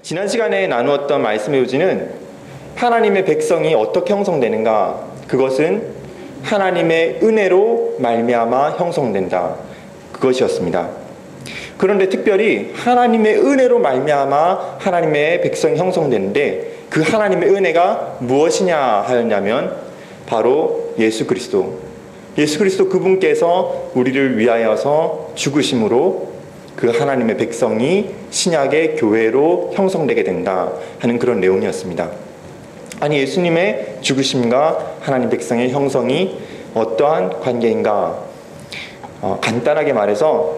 지난 시간에 나누었던 말씀의 요지는 하나님의 백성이 어떻게 형성되는가, 그것은 하나님의 은혜로 말미암아 형성된다, 그것이었습니다. 그런데 특별히 하나님의 은혜로 말미암아 하나님의 백성이 형성되는데 그 하나님의 은혜가 무엇이냐 하였냐면 바로 예수 그리스도 그분께서 우리를 위하여서 죽으심으로 그 하나님의 백성이 신약의 교회로 형성되게 된다 하는 그런 내용이었습니다. 아니, 예수님의 죽으심과 하나님 백성의 형성이 어떠한 관계인가? 간단하게 말해서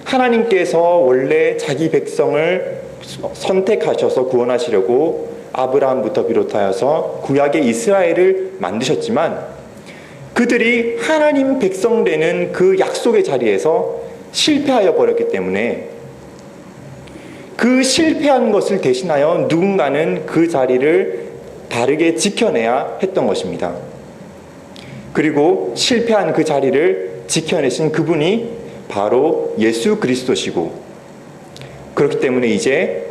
하나님께서 원래 자기 백성을 선택하셔서 구원하시려고 아브라함부터 비롯하여서 구약의 이스라엘을 만드셨지만 그들이 하나님 백성 되는 그 약속의 자리에서 실패하여 버렸기 때문에 그 실패한 것을 대신하여 누군가는 그 자리를 바르게 지켜내야 했던 것입니다. 그리고 실패한 그 자리를 지켜내신 그분이 바로 예수 그리스도시고, 그렇기 때문에 이제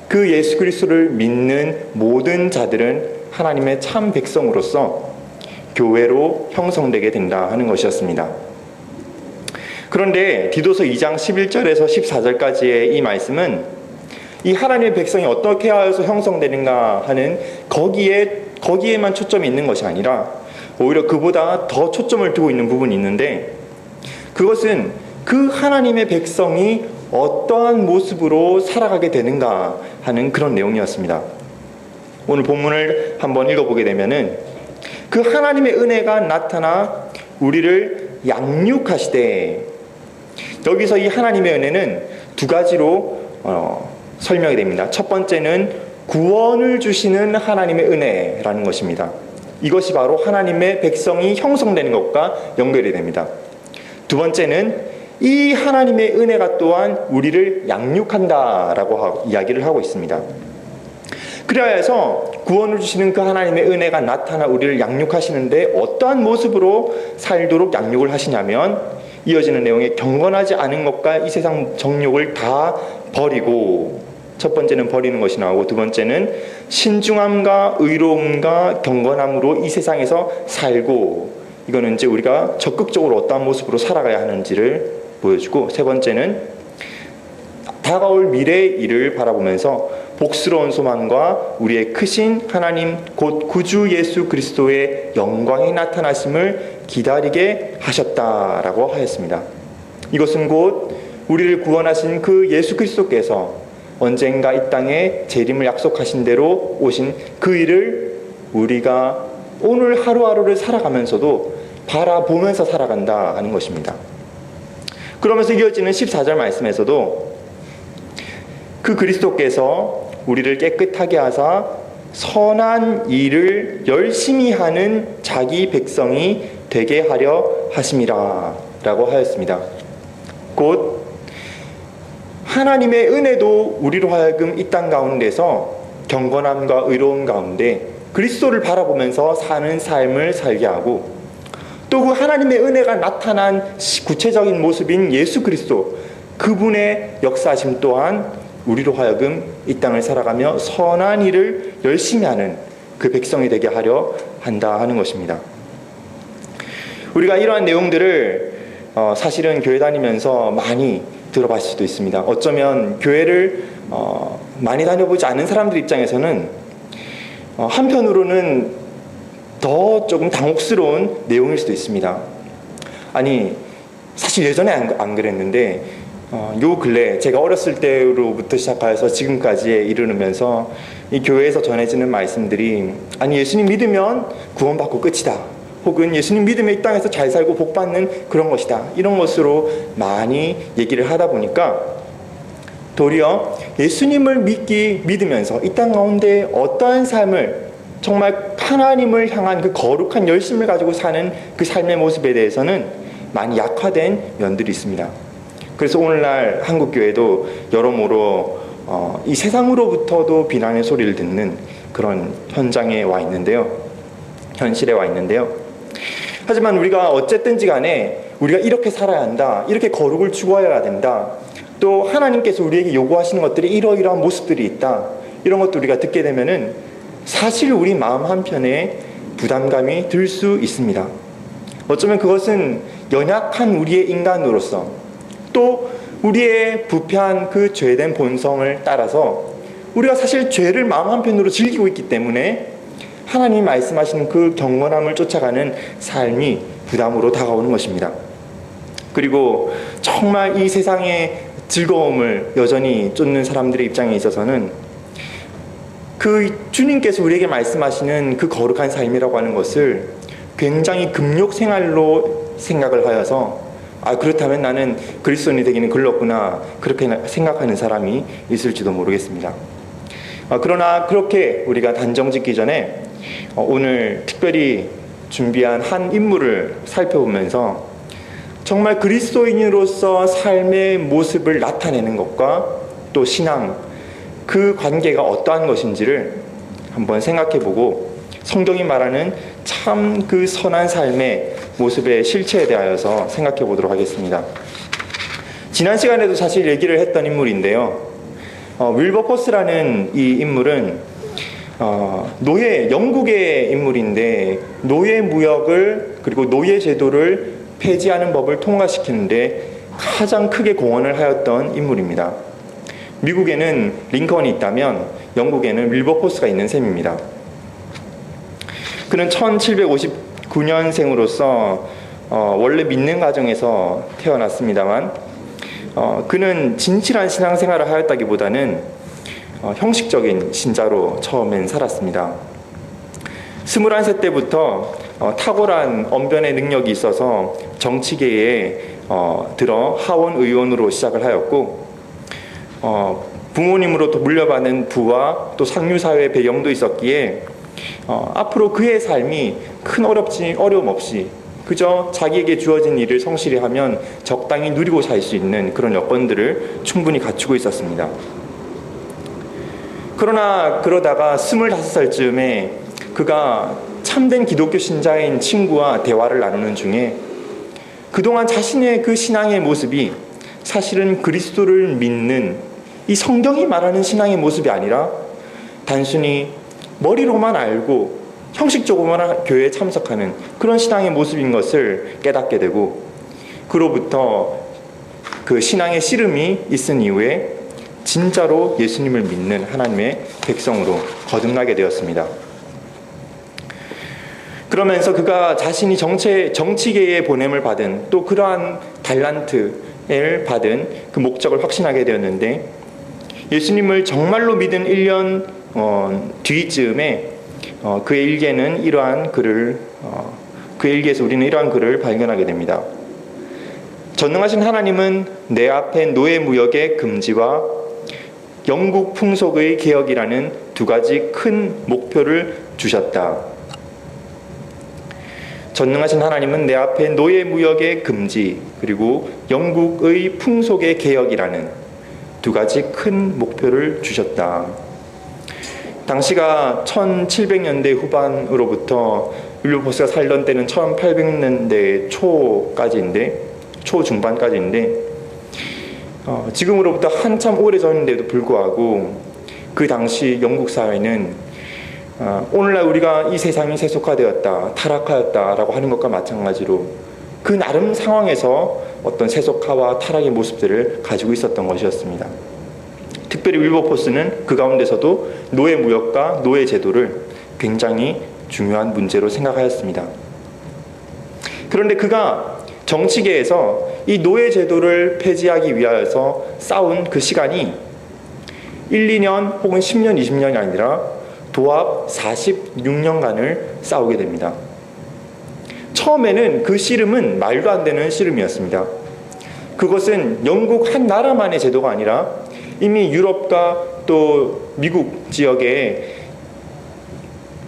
그 예수 그리스도를 믿는 모든 자들은 하나님의 참 백성으로서 교회로 형성되게 된다 하는 것이었습니다. 그런데 디도서 2장 11절에서 14절까지의 이 말씀은 이 하나님의 백성이 어떻게 하여서 형성되는가 하는 거기에만 초점이 있는 것이 아니라 오히려 그보다 더 초점을 두고 있는 부분이 있는데, 그것은 그 하나님의 백성이 어떠한 모습으로 살아가게 되는가 하는 그런 내용이었습니다. 오늘 본문을 한번 읽어보게 되면은 그 하나님의 은혜가 나타나 우리를 양육하시되, 여기서 이 하나님의 은혜는 두 가지로 설명이 됩니다. 첫 번째는 구원을 주시는 하나님의 은혜라는 것입니다. 이것이 바로 하나님의 백성이 형성되는 것과 연결이 됩니다. 두 번째는 이 하나님의 은혜가 또한 우리를 양육한다라고 이야기를 하고 있습니다. 그래야 해서 구원을 주시는 그 하나님의 은혜가 나타나 우리를 양육하시는데 어떠한 모습으로 살도록 양육을 하시냐면, 이어지는 내용에 경건하지 않은 것과 이 세상 정욕을 다 버리고, 첫 번째는 버리는 것이 나오고 두 번째는 신중함과 의로움과 경건함으로 이 세상에서 살고, 이거는 이제 우리가 적극적으로 어떠한 모습으로 살아가야 하는지를 보여주고, 세 번째는 다가올 미래의 일을 바라보면서 복스러운 소망과 우리의 크신 하나님 곧 구주 예수 그리스도의 영광이 나타나심을 기다리게 하셨다라고 하였습니다. 이것은 곧 우리를 구원하신 그 예수 그리스도께서 언젠가 이 땅에 재림을 약속하신 대로 오신 그 일을 우리가 오늘 하루하루를 살아가면서도 바라보면서 살아간다 하는 것입니다. 그러면서 이어지는 14절 말씀에서도 그 그리스도께서 우리를 깨끗하게 하사 선한 일을 열심히 하는 자기 백성이 되게 하려 하심이라 라고 하였습니다. 곧 하나님의 은혜도 우리로 하여금 이 땅 가운데서 경건함과 의로움 가운데 그리스도를 바라보면서 사는 삶을 살게 하고, 또 그 하나님의 은혜가 나타난 구체적인 모습인 예수 그리스도, 그분의 역사심 또한 우리로 하여금 이 땅을 살아가며 선한 일을 열심히 하는 그 백성이 되게 하려 한다 하는 것입니다. 우리가 이러한 내용들을 사실은 교회 다니면서 많이 들어봤을 수도 있습니다. 어쩌면 교회를 많이 다녀보지 않은 사람들 입장에서는 한편으로는 더 조금 당혹스러운 내용일 수도 있습니다. 아니, 사실 예전에 안 그랬는데 요 근래 제가 어렸을 때로부터 시작해서 지금까지 이르면서 이 교회에서 전해지는 말씀들이, 아니 예수님 믿으면 구원받고 끝이다, 혹은 예수님 믿으면 이 땅에서 잘 살고 복받는 그런 것이다, 이런 것으로 많이 얘기를 하다 보니까 도리어 예수님을 믿으면서 이 땅 가운데 어떠한 삶을, 정말 하나님을 향한 그 거룩한 열심을 가지고 사는 그 삶의 모습에 대해서는 많이 약화된 면들이 있습니다. 그래서 오늘날 한국교회도 여러모로 이 세상으로부터도 비난의 소리를 듣는 그런 현실에 와 있는데요. 하지만 우리가 어쨌든지 간에 우리가 이렇게 살아야 한다, 이렇게 거룩을 추구해야 된다, 또 하나님께서 우리에게 요구하시는 것들이 이러이러한 모습들이 있다, 이런 것도 우리가 듣게 되면은 사실 우리 마음 한편에 부담감이 들 수 있습니다. 어쩌면 그것은 연약한 우리의 인간으로서 또 우리의 부패한 그 죄된 본성을 따라서 우리가 사실 죄를 마음 한편으로 즐기고 있기 때문에 하나님이 말씀하시는 그 경건함을 쫓아가는 삶이 부담으로 다가오는 것입니다. 그리고 정말 이 세상의 즐거움을 여전히 쫓는 사람들의 입장에 있어서는 그 주님께서 우리에게 말씀하시는 그 거룩한 삶이라고 하는 것을 굉장히 금욕 생활로 생각을 하여서 그렇다면 나는 그리스도인이 되기는 글렀구나 그렇게 생각하는 사람이 있을지도 모르겠습니다. 그러나 그렇게 우리가 단정 짓기 전에 오늘 특별히 준비한 한 인물을 살펴보면서 정말 그리스도인으로서 삶의 모습을 나타내는 것과 또 신앙, 그 관계가 어떠한 것인지를 한번 생각해보고 성경이 말하는 참 그 선한 삶의 모습의 실체에 대하여서 생각해보도록 하겠습니다. 지난 시간에도 사실 얘기를 했던 인물인데요. 윌버포스라는 이 인물은 영국의 인물인데 노예 무역을 그리고 노예 제도를 폐지하는 법을 통과시키는데 가장 크게 공헌을 하였던 인물입니다. 미국에는 링컨이 있다면 영국에는 윌버포스가 있는 셈입니다. 그는 1759년생으로서 원래 믿는 가정에서 태어났습니다만 그는 진실한 신앙생활을 하였다기보다는 형식적인 신자로 처음엔 살았습니다. 21세 때부터 탁월한 언변의 능력이 있어서 정치계에 들어 하원 의원으로 시작을 하였고 부모님으로부터 물려받은 부와 또 상류사회 배경도 있었기에 앞으로 그의 삶이 큰 어려움 없이 그저 자기에게 주어진 일을 성실히 하면 적당히 누리고 살 수 있는 그런 여건들을 충분히 갖추고 있었습니다. 그러다가 25살쯤에 그가 참된 기독교 신자인 친구와 대화를 나누는 중에 그동안 자신의 그 신앙의 모습이 사실은 그리스도를 믿는 이 성경이 말하는 신앙의 모습이 아니라 단순히 머리로만 알고 형식적으로만 교회에 참석하는 그런 신앙의 모습인 것을 깨닫게 되고 그로부터 그 신앙의 씨름이 있은 이후에 진짜로 예수님을 믿는 하나님의 백성으로 거듭나게 되었습니다. 그러면서 그가 자신이 정치계에 보냄을 받은 또 그러한 달란트를 받은 그 목적을 확신하게 되었는데 예수님을 정말로 믿은 1년 뒤쯤에 그의 일기에는 그의 일기에서 우리는 이러한 글을 발견하게 됩니다. 전능하신 하나님은 내 앞에 노예 무역의 금지와 영국 풍속의 개혁이라는 두 가지 큰 목표를 주셨다. 전능하신 하나님은 내 앞에 노예 무역의 금지 그리고 영국의 풍속의 개혁이라는 두 가지 큰 목표를 주셨다. 당시가 1700년대 후반으로부터 윌버포스가 살던 때는 1800년대 초중반까지인데 지금으로부터 한참 오래전인데도 불구하고 그 당시 영국 사회는 오늘날 우리가 이 세상이 세속화되었다, 타락하였다라고 하는 것과 마찬가지로 그 나름 상황에서 어떤 세속화와 타락의 모습들을 가지고 있었던 것이었습니다. 특별히 윌버포스는 그 가운데서도 노예 무역과 노예 제도를 굉장히 중요한 문제로 생각하였습니다. 그런데 그가 정치계에서 이 노예 제도를 폐지하기 위하여서 싸운 그 시간이 1, 2년 혹은 10년, 20년이 아니라 도합 46년간을 싸우게 됩니다. 처음에는 그 씨름은 말도 안 되는 씨름이었습니다. 그것은 영국 한 나라만의 제도가 아니라 이미 유럽과 또 미국 지역에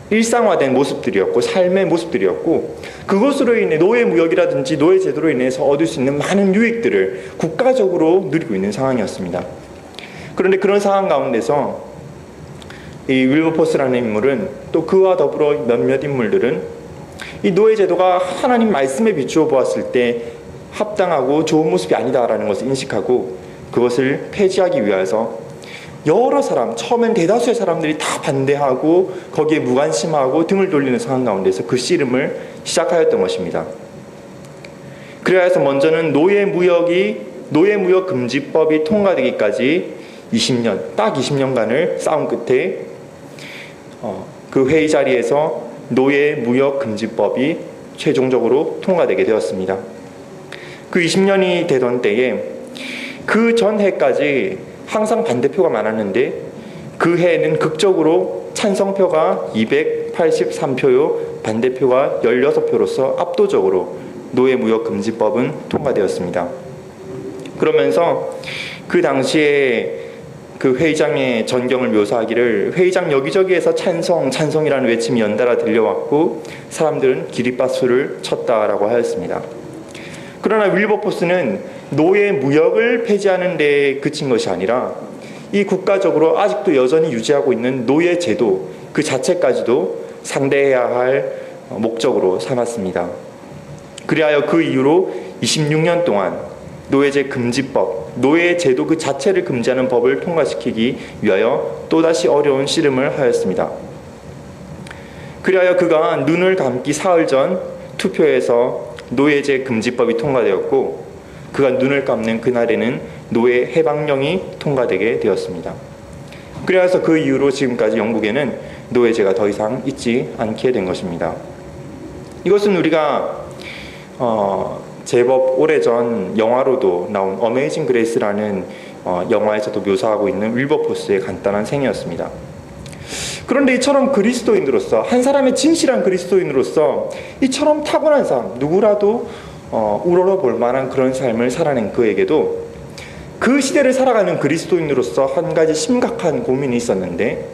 일상화된 모습들이었고 삶의 모습들이었고 그것으로 인해 노예 무역이라든지 노예 제도로 인해서 얻을 수 있는 많은 유익들을 국가적으로 누리고 있는 상황이었습니다. 그런데 그런 상황 가운데서 이 윌버포스라는 인물은 또 그와 더불어 몇몇 인물들은 이 노예 제도가 하나님 말씀에 비추어 보았을 때 합당하고 좋은 모습이 아니다라는 것을 인식하고 그것을 폐지하기 위해서 여러 사람, 처음엔 대다수의 사람들이 다 반대하고 거기에 무관심하고 등을 돌리는 상황 가운데서 그 씨름을 시작하였던 것입니다. 그래야 해서 먼저는 노예무역 금지법이 통과되기까지 20년, 딱 20년간을 싸운 끝에 그 회의 자리에서 노예무역 금지법이 최종적으로 통과되게 되었습니다. 그 20년이 되던 때에 그 전 해까지 항상 반대표가 많았는데 그 해에는 극적으로 찬성표가 283표요, 반대표가 16표로서 압도적으로 노예무역금지법은 통과되었습니다. 그러면서 그 당시에 그 회의장의 전경을 묘사하기를 회의장 여기저기에서 찬성이라는 외침이 연달아 들려왔고 사람들은 기립박수를 쳤다라고 하였습니다. 그러나 윌버포스는 노예 무역을 폐지하는 데 그친 것이 아니라 이 국가적으로 아직도 여전히 유지하고 있는 노예 제도 그 자체까지도 상대해야 할 목적으로 삼았습니다. 그리하여 그 이후로 26년 동안 노예제 금지법, 노예 제도 그 자체를 금지하는 법을 통과시키기 위하여 또다시 어려운 씨름을 하였습니다. 그리하여 그가 눈을 감기 사흘 전 투표에서 노예제 금지법이 통과되었고 그가 눈을 감는 그날에는 노예 해방령이 통과되게 되었습니다. 그래서 그 이후로 지금까지 영국에는 노예제가 더 이상 있지 않게 된 것입니다. 이것은 우리가 제법 오래전 영화로도 나온 어메이징 그레이스라는 영화에서도 묘사하고 있는 윌버포스의 간단한 생애였습니다. 그런데 이처럼 그리스도인으로서 한 사람의 진실한 그리스도인으로서 이처럼 타고난 사람 누구라도 우러러볼 만한 그런 삶을 살아낸 그에게도 그 시대를 살아가는 그리스도인으로서 한 가지 심각한 고민이 있었는데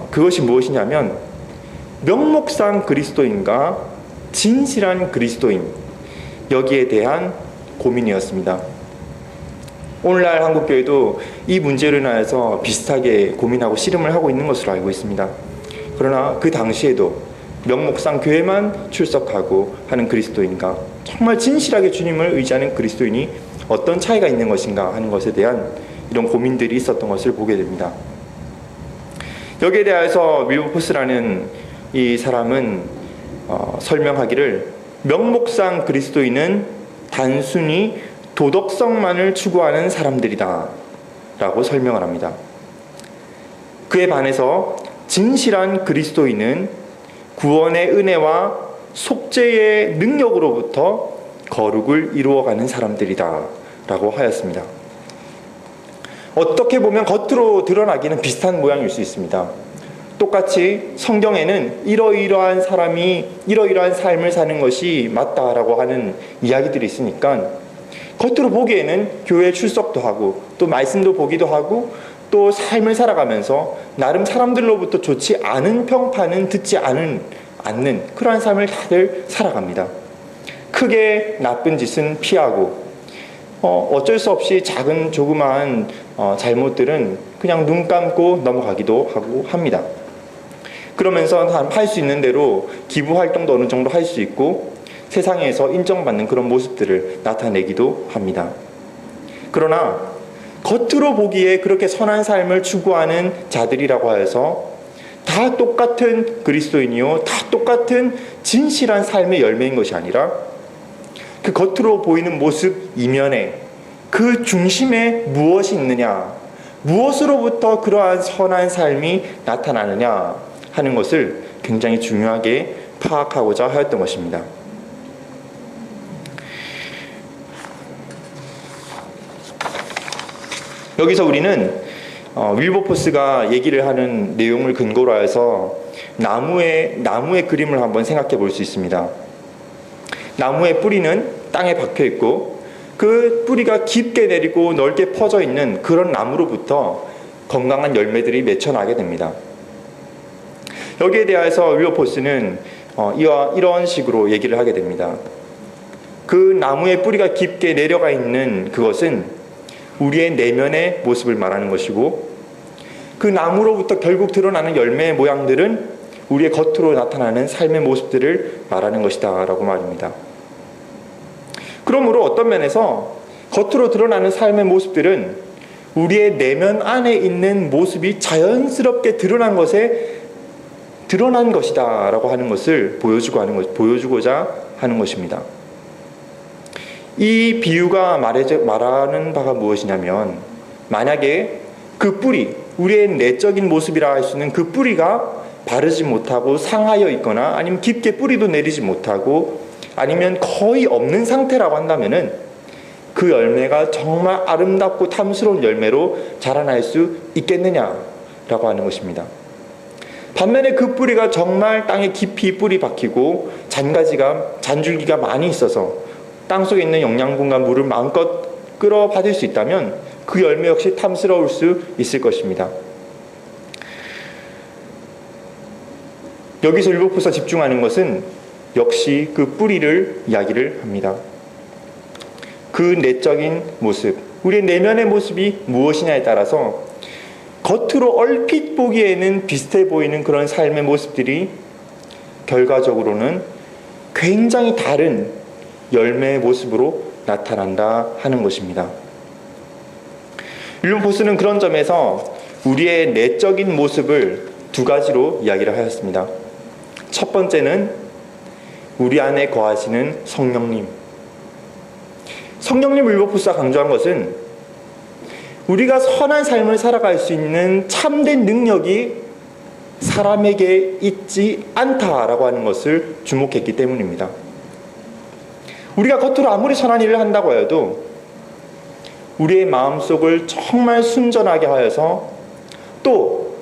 그것이 무엇이냐면 명목상 그리스도인과 진실한 그리스도인 여기에 대한 고민이었습니다. 오늘날 한국교회도 이 문제로 인하여서 비슷하게 고민하고 씨름을 하고 있는 것으로 알고 있습니다. 그러나 그 당시에도 명목상 교회만 출석하고 하는 그리스도인과 정말 진실하게 주님을 의지하는 그리스도인이 어떤 차이가 있는 것인가 하는 것에 대한 이런 고민들이 있었던 것을 보게 됩니다. 여기에 대해서 윌버포스라는 이 사람은 설명하기를 명목상 그리스도인은 단순히 도덕성만을 추구하는 사람들이다 라고 설명을 합니다. 그에 반해서 진실한 그리스도인은 구원의 은혜와 속죄의 능력으로부터 거룩을 이루어가는 사람들이다 라고 하였습니다. 어떻게 보면 겉으로 드러나기는 비슷한 모양일 수 있습니다. 똑같이 성경에는 이러이러한 사람이 이러이러한 삶을 사는 것이 맞다라고 하는 이야기들이 있으니까 겉으로 보기에는 교회에 출석도 하고 또 말씀도 보기도 하고 또 삶을 살아가면서 나름 사람들로부터 좋지 않은 평판은 듣지 않는 그러한 삶을 다들 살아갑니다. 크게 나쁜 짓은 피하고 어쩔 수 없이 작은 조그마한 잘못들은 그냥 눈 감고 넘어가기도 하고 합니다. 그러면서 할 수 있는 대로 기부 활동도 어느 정도 할 수 있고 세상에서 인정받는 그런 모습들을 나타내기도 합니다. 그러나 겉으로 보기에 그렇게 선한 삶을 추구하는 자들이라고 해서 다 똑같은 그리스도인이요, 다 똑같은 진실한 삶의 열매인 것이 아니라 그 겉으로 보이는 모습 이면에 그 중심에 무엇이 있느냐, 무엇으로부터 그러한 선한 삶이 나타나느냐 하는 것을 굉장히 중요하게 파악하고자 하였던 것입니다. 여기서 우리는 윌버포스가 얘기를 하는 내용을 근거로 해서 나무의 그림을 한번 생각해 볼 수 있습니다. 나무의 뿌리는 땅에 박혀 있고 그 뿌리가 깊게 내리고 넓게 퍼져 있는 그런 나무로부터 건강한 열매들이 맺혀나게 됩니다. 여기에 대해서 윌버포스는 이런 식으로 얘기를 하게 됩니다. 그 나무의 뿌리가 깊게 내려가 있는 그것은 우리의 내면의 모습을 말하는 것이고 그 나무로부터 결국 드러나는 열매의 모양들은 우리의 겉으로 나타나는 삶의 모습들을 말하는 것이다 라고 말입니다. 그러므로 어떤 면에서 겉으로 드러나는 삶의 모습들은 우리의 내면 안에 있는 모습이 자연스럽게 드러난 것이다라고 하는 것을 보여주고자 하는 것입니다. 이 비유가 말하는 바가 무엇이냐면, 만약에 그 뿌리, 우리의 내적인 모습이라 할 수 있는 그 뿌리가 바르지 못하고 상하여 있거나 아니면 깊게 뿌리도 내리지 못하고 아니면 거의 없는 상태라고 한다면은 그 열매가 정말 아름답고 탐스러운 열매로 자라날 수 있겠느냐라고 하는 것입니다. 반면에 그 뿌리가 정말 땅에 깊이 뿌리 박히고 잔줄기가 많이 있어서 땅속에 있는 영양분과 물을 마음껏 끌어받을 수 있다면 그 열매 역시 탐스러울 수 있을 것입니다. 여기서 율법보서 집중하는 것은 역시 그 뿌리를 이야기를 합니다. 그 내적인 모습, 우리의 내면의 모습이 무엇이냐에 따라서 겉으로 얼핏 보기에는 비슷해 보이는 그런 삶의 모습들이 결과적으로는 굉장히 다른 열매의 모습으로 나타난다 하는 것입니다. 율법보서는 그런 점에서 우리의 내적인 모습을 두 가지로 이야기를 하였습니다. 첫 번째는 우리 안에 거하시는 성령님. 성령님 율법보서가 강조한 것은 우리가 선한 삶을 살아갈 수 있는 참된 능력이 사람에게 있지 않다라고 하는 것을 주목했기 때문입니다. 우리가 겉으로 아무리 선한 일을 한다고 해도 우리의 마음속을 정말 순전하게 하여서 또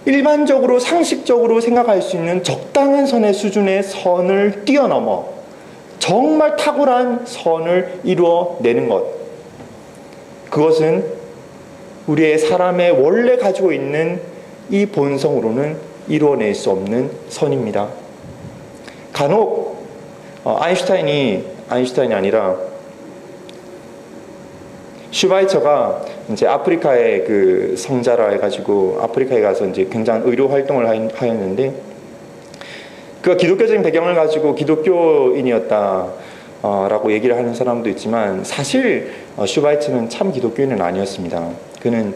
일반적으로 상식적으로 생각할 수 있는 적당한 선의 수준의 선을 뛰어넘어 정말 탁월한 선을 이루어내는 것, 그것은 우리의 사람의 원래 가지고 있는 이 본성으로는 이루어낼 수 없는 선입니다. 간혹 아인슈타인이 아니라 슈바이처가 이제 아프리카의 그 성자라 해가지고 아프리카에 가서 이제 굉장한 의료 활동을 하였는데, 그가 기독교적인 배경을 가지고 기독교인이었다라고 얘기를 하는 사람도 있지만 사실 슈바이처는 참 기독교인은 아니었습니다. 그는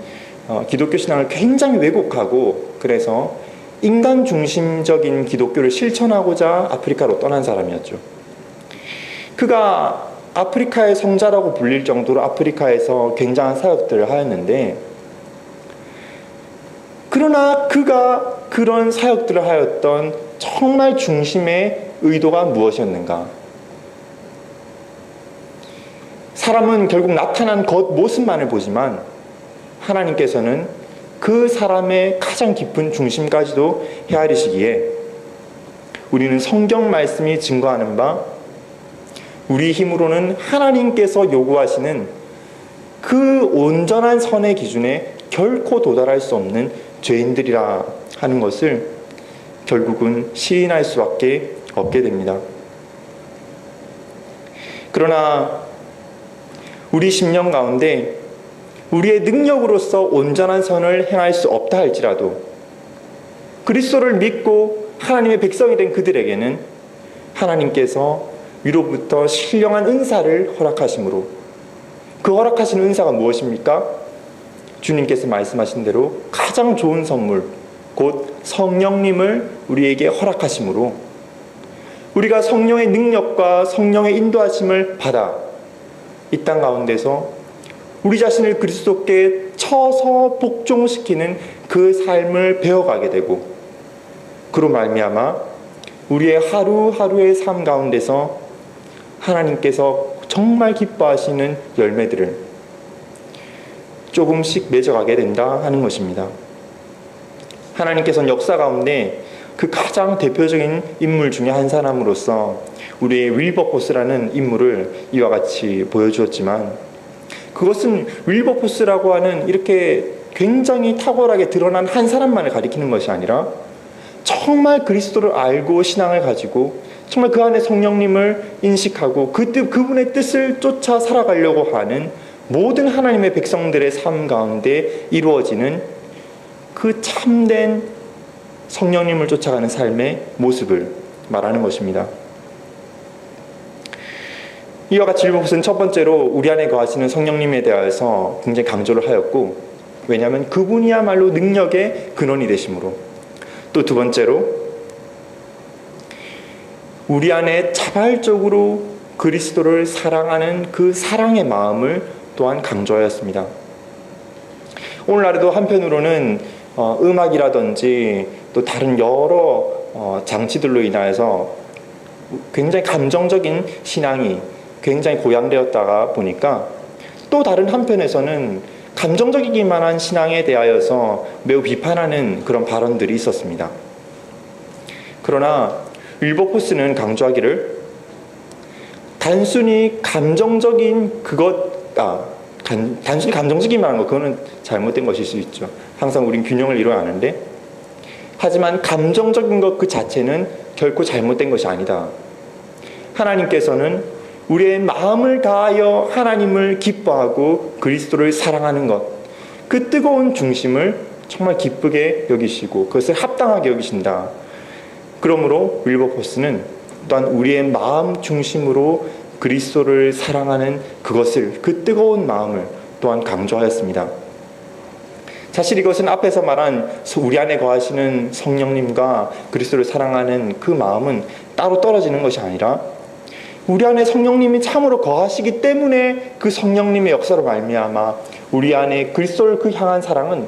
기독교 신앙을 굉장히 왜곡하고 그래서 인간 중심적인 기독교를 실천하고자 아프리카로 떠난 사람이었죠. 그가 아프리카의 성자라고 불릴 정도로 아프리카에서 굉장한 사역들을 하였는데, 그러나 그가 그런 사역들을 하였던 정말 중심의 의도가 무엇이었는가? 사람은 결국 나타난 겉모습만을 보지만 하나님께서는 그 사람의 가장 깊은 중심까지도 헤아리시기에 우리는 성경 말씀이 증거하는 바 우리 힘으로는 하나님께서 요구하시는 그 온전한 선의 기준에 결코 도달할 수 없는 죄인들이라 하는 것을 결국은 시인할 수밖에 없게 됩니다. 그러나 우리 심령 가운데 우리의 능력으로서 온전한 선을 행할 수 없다 할지라도 그리스도를 믿고 하나님의 백성이 된 그들에게는 하나님께서 위로부터 신령한 은사를 허락하심으로, 그 허락하신 은사가 무엇입니까? 주님께서 말씀하신 대로 가장 좋은 선물, 곧 성령님을 우리에게 허락하심으로 우리가 성령의 능력과 성령의 인도하심을 받아 이 땅 가운데서 우리 자신을 그리스도께 쳐서 복종시키는 그 삶을 배워가게 되고, 그로 말미암아 우리의 하루하루의 삶 가운데서 하나님께서 정말 기뻐하시는 열매들을 조금씩 맺어가게 된다 하는 것입니다. 하나님께서는 역사 가운데 그 가장 대표적인 인물 중에 한 사람으로서 우리의 윌버포스라는 인물을 이와 같이 보여주었지만, 그것은 윌버포스라고 하는 이렇게 굉장히 탁월하게 드러난 한 사람만을 가리키는 것이 아니라 정말 그리스도를 알고 신앙을 가지고 정말 그 안에 성령님을 인식하고 그분의 뜻을 쫓아 살아가려고 하는 모든 하나님의 백성들의 삶 가운데 이루어지는 그 참된 성령님을 쫓아가는 삶의 모습을 말하는 것입니다. 이와 같이 율법서는 첫 번째로 우리 안에 거하시는 성령님에 대해서 굉장히 강조를 하였고, 왜냐하면 그분이야말로 능력의 근원이 되심으로. 또 두 번째로 우리 안에 자발적으로 그리스도를 사랑하는 그 사랑의 마음을 또한 강조하였습니다. 오늘날에도 한편으로는 음악이라든지 또 다른 여러 장치들로 인하여서 굉장히 감정적인 신앙이 굉장히 고양되었다가 보니까 또 다른 한편에서는 감정적이기만 한 신앙에 대하여서 매우 비판하는 그런 발언들이 있었습니다. 그러나 윌버포스는 강조하기를 단순히 감정적인 단순히 감정적이기만 한 것, 그거는 잘못된 것일 수 있죠. 항상 우린 균형을 이루어야 하는데, 하지만 감정적인 것 그 자체는 결코 잘못된 것이 아니다. 하나님께서는 우리의 마음을 다하여 하나님을 기뻐하고 그리스도를 사랑하는 것, 그 뜨거운 중심을 정말 기쁘게 여기시고 그것을 합당하게 여기신다. 그러므로 윌버포스는 또한 우리의 마음 중심으로 그리스도를 사랑하는 그것을, 그 뜨거운 마음을 또한 강조하였습니다. 사실 이것은 앞에서 말한 우리 안에 거하시는 성령님과 그리스도를 사랑하는 그 마음은 따로 떨어지는 것이 아니라 우리 안에 성령님이 참으로 거하시기 때문에 그 성령님의 역사로 말미암아 우리 안에 그리스도를 그 향한 사랑은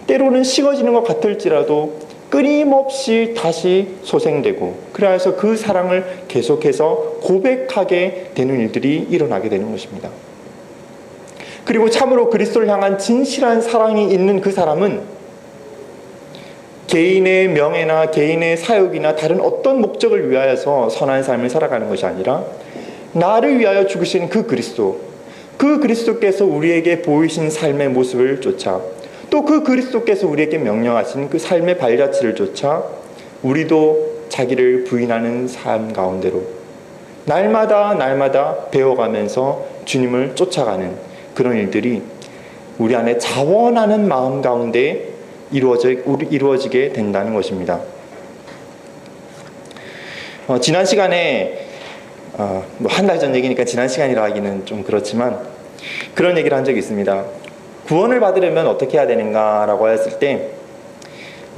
때로는 식어지는 것 같을지라도 끊임없이 다시 소생되고, 그래서 그 사랑을 계속해서 고백하게 되는 일들이 일어나게 되는 것입니다. 그리고 참으로 그리스도를 향한 진실한 사랑이 있는 그 사람은 개인의 명예나 개인의 사역이나 다른 어떤 목적을 위하여서 선한 삶을 살아가는 것이 아니라 나를 위하여 죽으신 그 그리스도, 그 그리스도께서 우리에게 보이신 삶의 모습을 쫓아, 또 그 그리스도께서 우리에게 명령하신 그 삶의 발자취를 쫓아 우리도 자기를 부인하는 삶 가운데로 날마다 배워가면서 주님을 쫓아가는 그런 일들이 우리 안에 자원하는 마음 가운데 이루어지게 된다는 것입니다. 지난 시간에 한 달 전 얘기니까 지난 시간이라 하기는 좀 그렇지만 그런 얘기를 한 적이 있습니다. 구원을 받으려면 어떻게 해야 되는가라고 했을 때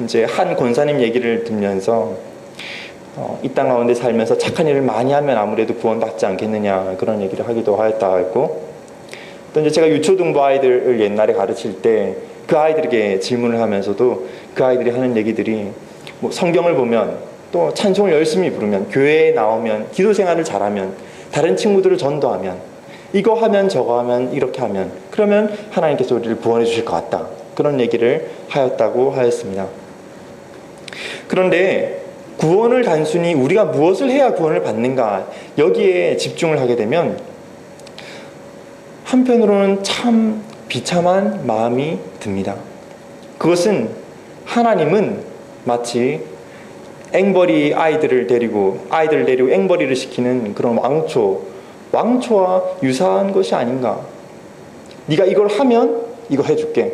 이제 한 권사님 얘기를 듣면서 이 땅 가운데 살면서 착한 일을 많이 하면 아무래도 구원받지 않겠느냐, 그런 얘기를 하기도 하였다 했고, 또 이제 제가 유초등부 아이들을 옛날에 가르칠 때 그 아이들에게 질문을 하면서도 그 아이들이 하는 얘기들이 뭐 성경을 보면, 또 찬송을 열심히 부르면, 교회에 나오면, 기도 생활을 잘하면, 다른 친구들을 전도하면, 이거 하면 저거 하면 이렇게 하면 그러면 하나님께서 우리를 구원해 주실 것 같다, 그런 얘기를 하였다고 하였습니다. 그런데 구원을 단순히 우리가 무엇을 해야 구원을 받는가, 여기에 집중을 하게 되면 한편으로는 참 비참한 마음이 듭니다. 그것은 하나님은 마치 앵벌이 아이들을 데리고 앵벌이를 시키는 그런 왕초와 유사한 것이 아닌가. 네가 이걸 하면 이거 해줄게.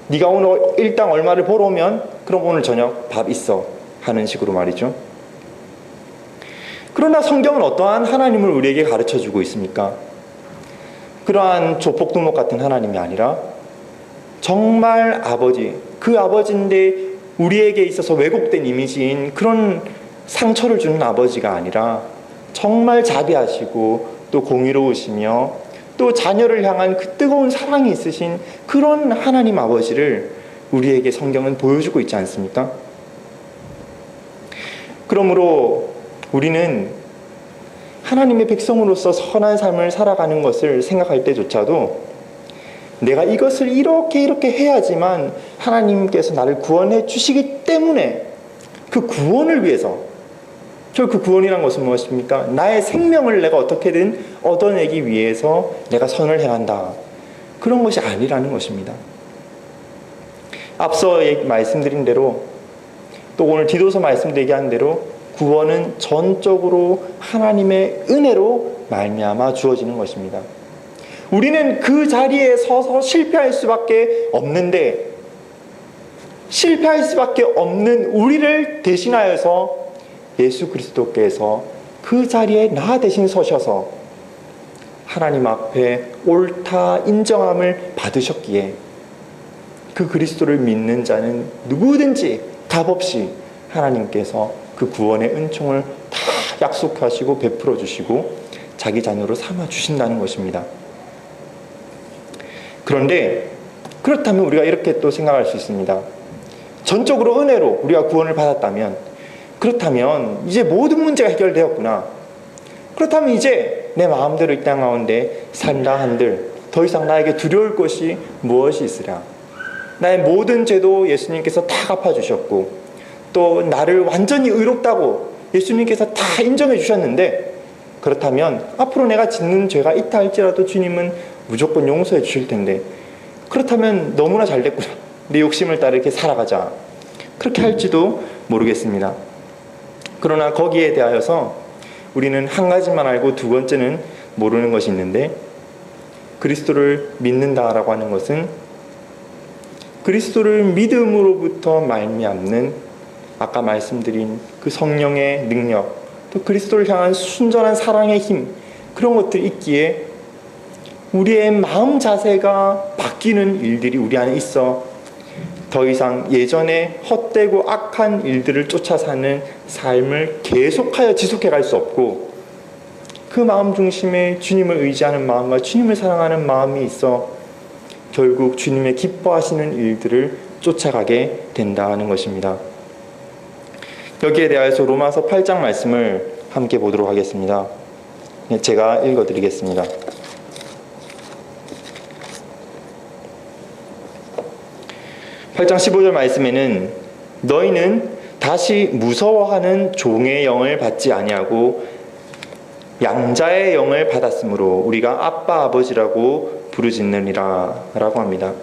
네가 오늘 일당 얼마를 벌어오면 그럼 오늘 저녁 밥 있어 하는 식으로 말이죠. 그러나 성경은 어떠한 하나님을 우리에게 가르쳐주고 있습니까? 그러한 조폭두목 같은 하나님이 아니라 정말 아버지, 그 아버지인데 우리에게 있어서 왜곡된 이미지인 그런 상처를 주는 아버지가 아니라 정말 자비하시고 또 공의로우시며 또 자녀를 향한 그 뜨거운 사랑이 있으신 그런 하나님 아버지를 우리에게 성경은 보여주고 있지 않습니까? 그러므로 우리는 하나님의 백성으로서 선한 삶을 살아가는 것을 생각할 때조차도 내가 이것을 이렇게 해야지만 하나님께서 나를 구원해 주시기 때문에 그 구원을 위해서, 그 구원이란 것은 무엇입니까? 나의 생명을 내가 어떻게든 얻어내기 위해서 내가 선을 행한다, 그런 것이 아니라는 것입니다. 앞서 말씀드린 대로, 또 오늘 디도서 말씀도 얘기한 대로 구원은 전적으로 하나님의 은혜로 말미암아 주어지는 것입니다. 우리는 그 자리에 서서 실패할 수밖에 없는데, 실패할 수밖에 없는 우리를 대신하여서 예수 그리스도께서 그 자리에 나 대신 서셔서 하나님 앞에 옳다 인정함을 받으셨기에 그 그리스도를 믿는 자는 누구든지 값없이 하나님께서 그 구원의 은총을 다 약속하시고 베풀어 주시고 자기 자녀로 삼아 주신다는 것입니다. 그런데 그렇다면 우리가 이렇게 또 생각할 수 있습니다. 전적으로 은혜로 우리가 구원을 받았다면, 그렇다면 이제 모든 문제가 해결되었구나. 그렇다면 이제 내 마음대로 이 땅 가운데 산다 한들 더 이상 나에게 두려울 것이 무엇이 있으랴. 나의 모든 죄도 예수님께서 다 갚아주셨고 또 나를 완전히 의롭다고 예수님께서 다 인정해 주셨는데, 그렇다면 앞으로 내가 짓는 죄가 있다 할지라도 주님은 무조건 용서해 주실 텐데, 그렇다면 너무나 잘 됐구나. 내 욕심을 따라 이렇게 살아가자. 그렇게 할지도 모르겠습니다. 그러나 거기에 대하여서 우리는 한 가지만 알고 두 번째는 모르는 것이 있는데, 그리스도를 믿는다라고 하는 것은 그리스도를 믿음으로부터 말미암는 아까 말씀드린 그 성령의 능력, 또 그리스도를 향한 순전한 사랑의 힘, 그런 것들이 있기에 우리의 마음 자세가 바뀌는 일들이 우리 안에 있어 더 이상 예전에 헛되고 악한 일들을 쫓아 사는 삶을 계속하여 지속해 갈 수 없고, 그 마음 중심에 주님을 의지하는 마음과 주님을 사랑하는 마음이 있어 결국 주님의 기뻐하시는 일들을 쫓아가게 된다는 것입니다. 여기에 대해서 로마서 8장 말씀을 함께 보도록 하겠습니다. 제가 읽어드리겠습니다. 8장 15절 말씀에는 너희는 다시 무서워하는 종의 영을 받지 아니하고 양자의 영을 받았으므로 우리가 아빠 아버지라고 부르짖느니라 라고 합니다.